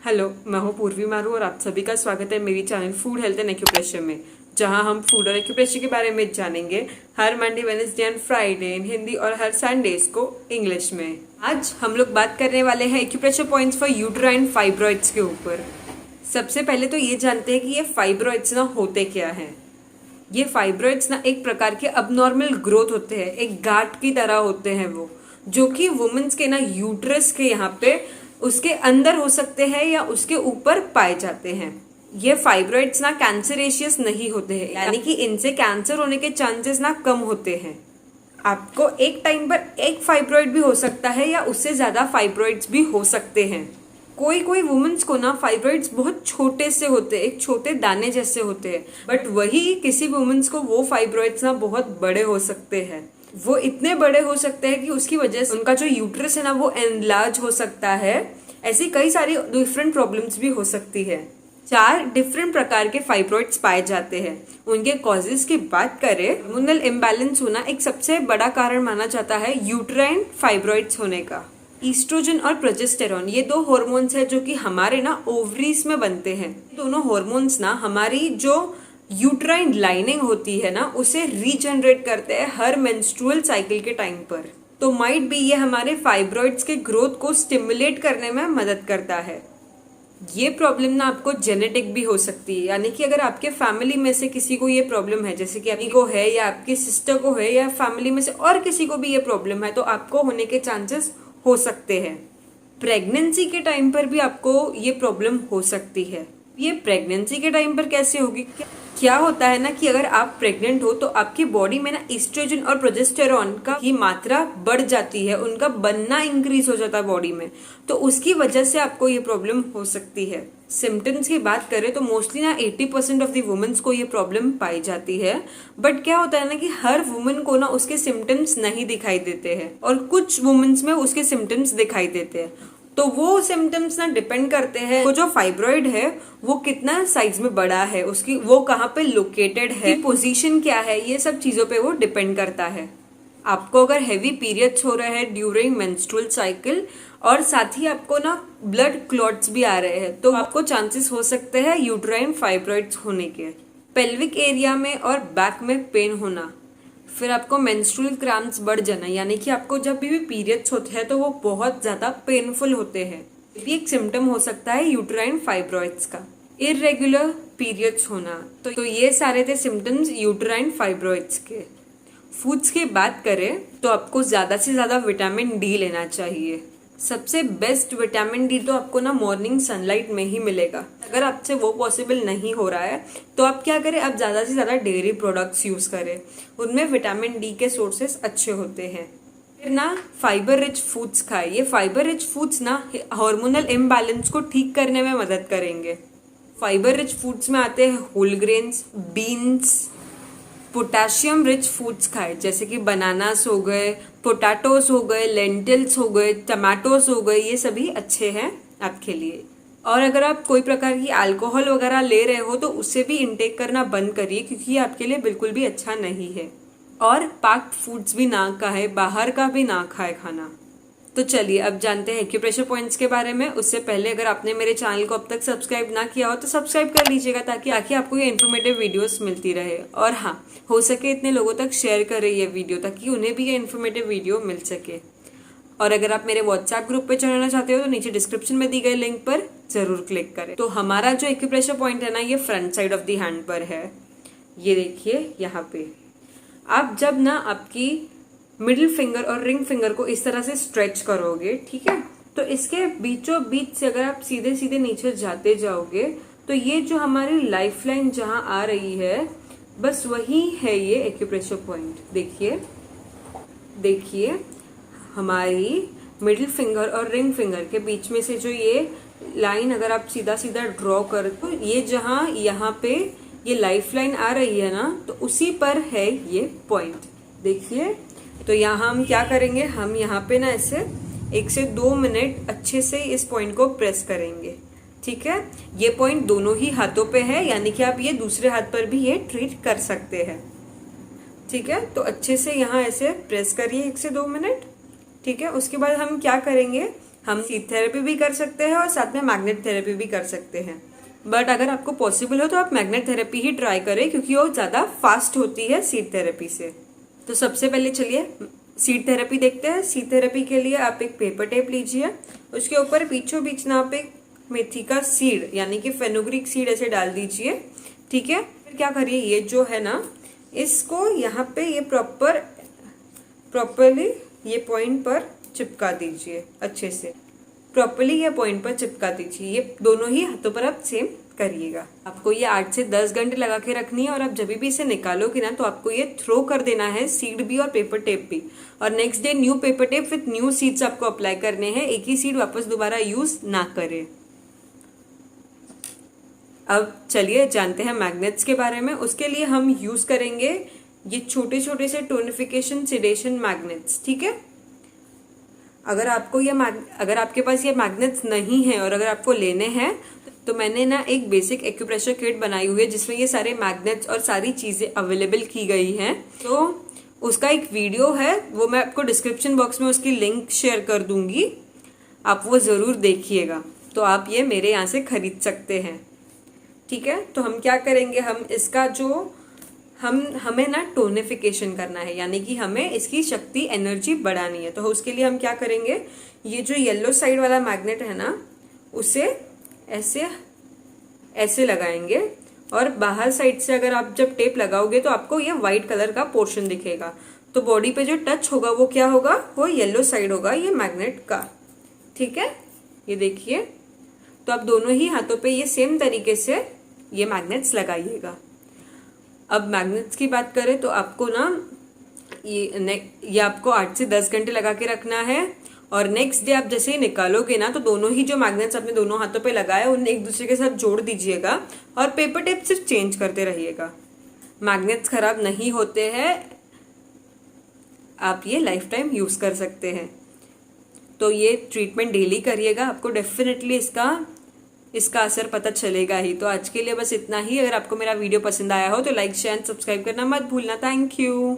Hello, मैं हूँ पूर्वी मारू और आप सभी का स्वागत है मेरी channel food health and acupressure में, जहाँ हम फूड और एक्यूप्रेशर के बारे में जानेंगे हर मंडे, वेडनेसडे एंड फ्राइडे इन हिंदी और हर संडेज को इंग्लिश में। आज हम लोग बात करने वाले हैं acupressure points for uterine fibroids के ऊपर। सबसे पहले तो ये जानते हैं कि ये फाइब्रॉइड्स ना होते क्या हैं। ये फाइब्रॉइड्स ना एक प्रकार के अबनॉर्मल ग्रोथ होते हैं, एक गांठ की तरह होते हैं वो, जो कि वुमेन्स के ना यूट्रस के यहाँ पे उसके अंदर हो सकते हैं या उसके ऊपर पाए जाते हैं। ये फाइब्रॉइड्स ना कैंसरेशियस नहीं होते हैं, यानी कि इनसे कैंसर होने के चांसेस ना कम होते हैं। आपको एक टाइम पर एक फाइब्रॉइड भी हो सकता है या उससे ज्यादा फाइब्रॉइड्स भी हो सकते हैं। कोई कोई वुमेन्स को ना फाइब्रॉइड्स बहुत छोटे से होते हैं, एक छोटे दाने जैसे होते हैं, बट वही किसी वुमेन्स को वो फाइब्रॉइड्स ना बहुत बड़े हो सकते हैं। वो इतने बड़े हो सकते हैं कि उसकी वजह से उनका जो यूट्रस है ना वो एनलार्ज हो सकता है। ऐसी कई सारी डिफरेंट प्रॉब्लम्स भी हो सकती है। 4 डिफरेंट प्रकार के फाइब्रॉइड्स पाए जाते हैं। उनके कॉजेज की बात करें, हार्मोनल इम्बैलेंस होना एक सबसे बड़ा कारण माना जाता है यूट्राइन फाइब्रॉइड्स होने का। ईस्ट्रोजन और प्रोजेस्टेरॉन, ये 2 हॉर्मोन्स है जो कि हमारे ना ओवरीज में बनते हैं। दोनों हॉर्मोन्स ना हमारी जो यूट्राइन लाइनिंग होती है ना उसे रीजनरेट करते हैं हर मेंस्ट्रुअल साइकिल के टाइम पर। तो माइट भी ये हमारे फाइब्रॉइड्स के ग्रोथ को स्टिमुलेट करने में मदद करता है। ये प्रॉब्लम ना आपको जेनेटिक भी हो सकती है, यानी कि अगर आपके फैमिली में से किसी को ये प्रॉब्लम है, जैसे कि आपकी को है या आपकी सिस्टर को है या फैमिली में से और किसी को भी ये प्रॉब्लम है, तो आपको होने के चांसेस हो सकते हैं। प्रेगनेंसी के टाइम पर भी आपको ये प्रॉब्लम हो सकती है। ये प्रेगनेंसी के टाइम पर कैसे होगी? क्या होता है ना कि अगर आप प्रेग्नेंट हो तो आपकी बॉडी में ना ईस्ट्रोजन और प्रोजेस्टेरॉन का की मात्रा बढ़ जाती है, उनका बनना इंक्रीज हो जाता है बॉडी में, तो उसकी वजह से आपको ये प्रॉब्लम हो सकती है। सिम्टम्स की बात करें तो मोस्टली ना 80% ऑफ द वुमेन्स को ये प्रॉब्लम पाई जाती है। बट क्या होता है ना कि हर वुमेन को ना उसके सिम्टम्स नहीं दिखाई देते हैं और कुछ वुमेन्स में उसके सिम्टम्स दिखाई देते हैं। तो वो सिम्टम्स ना डिपेंड करते हैं वो जो फाइब्रॉइड है वो कितना साइज में बड़ा है, उसकी वो कहाँ पे लोकेटेड है, पोजीशन क्या है, ये सब चीजों पे वो डिपेंड करता है। आपको अगर हैवी पीरियड्स हो रहे हैं ड्यूरिंग मेंस्ट्रुअल साइकिल और साथ ही आपको ना ब्लड क्लॉट्स भी आ रहे हैं, तो आपको चांसेस हो सकते हैं यूट्राइन फाइब्रॉइड्स होने के। पेल्विक एरिया में और बैक में पेन होना, फिर आपको मेंस्ट्रुअल क्रैम्प्स बढ़ जाना, यानी कि आपको जब भी पीरियड्स होते हैं तो वो बहुत ज्यादा पेनफुल होते हैं, ये भी एक सिम्टम हो सकता है यूट्राइन फाइब्रॉइड्स का। इररेगुलर पीरियड्स होना, तो ये सारे थे सिम्टम्स यूट्राइन फाइब्रॉइड्स के। फूड्स की बात करें तो आपको ज्यादा से ज्यादा विटामिन डी लेना चाहिए। सबसे बेस्ट विटामिन डी तो आपको ना मॉर्निंग सनलाइट में ही मिलेगा। अगर आपसे वो पॉसिबल नहीं हो रहा है तो आप क्या करें, आप ज्यादा से ज्यादा डेयरी प्रोडक्ट्स यूज करें, उनमें विटामिन डी के सोर्सेस अच्छे होते हैं। फिर ना फाइबर रिच फूड्स खाए। ये फाइबर रिच फूड्स ना हार्मोनल इम्बैलेंस को ठीक करने में मदद करेंगे। फाइबर रिच फूड्स में आते हैं whole grains, beans. Potassium rich foods खाए, जैसे कि बनानास हो गए, पोटैटोस हो गए, लेंटिल्स हो गए, टमाटोस हो गए, ये सभी अच्छे हैं आपके लिए। और अगर आप कोई प्रकार की अल्कोहल वगैरह ले रहे हो तो उससे भी इंटेक करना बंद करिए, क्योंकि ये आपके लिए बिल्कुल भी अच्छा नहीं है। और पैक्ड फूड्स भी ना खाए, बाहर का भी ना खाए खाना। तो चलिए अब जानते हैं एक्यूप्रेशर पॉइंट्स के बारे में। उससे पहले अगर आपने मेरे चैनल को अब तक सब्सक्राइब ना किया हो तो सब्सक्राइब कर लीजिएगा, ताकि आपको ये इन्फॉर्मेटिव वीडियोस मिलती रहे। और हाँ, हो सके इतने लोगों तक शेयर करें ये वीडियो, ताकि उन्हें भी ये इन्फॉर्मेटिव वीडियो मिल सके। और अगर आप मेरे व्हाट्सएप ग्रुप पे ज्वाइन होना चाहते हो तो नीचे डिस्क्रिप्शन में दी गई लिंक पर जरूर क्लिक करें। तो हमारा जो एक्यूप्रेशर पॉइंट है ना, ये front side of the hand पर है। ये देखिए यहाँ पे आप जब ना आपकी मिडिल फिंगर और रिंग फिंगर को इस तरह से स्ट्रेच करोगे, ठीक है, तो इसके बीचों बीच से अगर आप सीधे सीधे नीचे जाते जाओगे तो ये जो हमारी लाइफ लाइन जहां आ रही है, बस वही है ये एक्यूप्रेशर पॉइंट। देखिए देखिए, हमारी मिडिल फिंगर और रिंग फिंगर के बीच में से जो ये लाइन अगर आप सीधा सीधा ड्रॉ कर, तो ये जहां यहाँ पे ये लाइफ लाइन आ रही है ना, तो उसी पर है ये पॉइंट। देखिए, तो यहाँ हम क्या करेंगे, हम यहाँ पे ना ऐसे 1 से 2 मिनट अच्छे से इस पॉइंट को प्रेस करेंगे, ठीक है। ये पॉइंट दोनों ही हाथों पे है, यानी कि आप ये दूसरे हाथ पर भी ये ट्रीट कर सकते हैं, ठीक है। तो अच्छे से यहाँ ऐसे प्रेस करिए 1 से 2 मिनट, ठीक है। उसके बाद हम क्या करेंगे, हम सीड थेरेपी भी कर सकते हैं और साथ में मैग्नेट थेरेपी भी कर सकते हैं, बट अगर आपको पॉसिबल हो तो आप मैग्नेट थेरेपी ही ट्राई करें क्योंकि वो ज़्यादा फास्ट होती है सीड थेरेपी से। तो सबसे पहले चलिए सीड थेरेपी देखते हैं। सीड थेरेपी के लिए आप एक पेपर टेप लीजिए, उसके ऊपर बीचों बीच ना आप एक मेथी का सीड यानी कि फेनुग्रीक सीड ऐसे डाल दीजिए, ठीक है। फिर क्या करिए, ये जो है ना इसको यहाँ पे ये प्रॉपरली ये पॉइंट पर चिपका दीजिए, अच्छे से प्रॉपरली ये पॉइंट पर चिपका दीजिए। ये दोनों ही हाथों पर आप सेम करिएगा। आपको ये 8 से 10 घंटे लगा के रखनी है और आप जब भी इसे निकालोगे ना तो आपको ये थ्रो कर देना है, सीड भी और पेपर टेप भी। और next day new paper tape with new seeds आपको अप्लाई करने हैं, एक ही सीड वापस दोबारा यूज ना करें। अब चलिए जानते हैं मैग्नेट्स के बारे में। उसके लिए हम यूज करेंगे ये छोटे छोटे से टोनिफिकेशन सेडेशन मैग्नेट्स, ठीक है। अगर आपके पास ये मैग्नेट्स नहीं है और अगर आपको लेने हैं तो मैंने ना एक बेसिक एक्यूप्रेशर किट बनाई हुई है जिसमें ये सारे मैग्नेट्स और सारी चीजें अवेलेबल की गई हैं। तो उसका एक वीडियो है, वो मैं आपको डिस्क्रिप्शन बॉक्स में उसकी लिंक शेयर कर दूंगी, आप वो जरूर देखिएगा। तो आप ये मेरे यहाँ से खरीद सकते हैं, ठीक है। तो हम क्या करेंगे, हम इसका जो हमें ना टोनिफिकेशन करना है, यानी कि हमें इसकी शक्ति एनर्जी बढ़ानी है। तो उसके लिए हम क्या करेंगे, ये जो येलो साइड वाला मैग्नेट है ना उसे ऐसे ऐसे लगाएंगे और बाहर साइड से अगर आप जब टेप लगाओगे तो आपको ये व्हाइट कलर का पोर्शन दिखेगा। तो बॉडी पे जो टच होगा वो क्या होगा, वो येलो साइड होगा ये मैग्नेट का, ठीक है। ये देखिए, तो आप दोनों ही हाथों पे ये सेम तरीके से ये मैग्नेट्स लगाइएगा। अब मैग्नेट्स की बात करें तो आपको ना ये आपको 8 से 10 घंटे लगा के रखना है और नेक्स्ट डे आप जैसे ही निकालोगे ना तो दोनों ही जो मैग्नेट्स आपने दोनों हाथों पे लगाए उन्हें एक दूसरे के साथ जोड़ दीजिएगा और पेपर टेप सिर्फ चेंज करते रहिएगा। मैग्नेट्स खराब नहीं होते हैं, आप ये लाइफ टाइम यूज कर सकते हैं। तो ये ट्रीटमेंट डेली करिएगा, आपको डेफिनेटली इसका असर पता चलेगा ही। तो आज के लिए बस इतना ही। अगर आपको मेरा वीडियो पसंद आया हो तो लाइक शेयर एंड सब्सक्राइब करना मत भूलना। Thank you.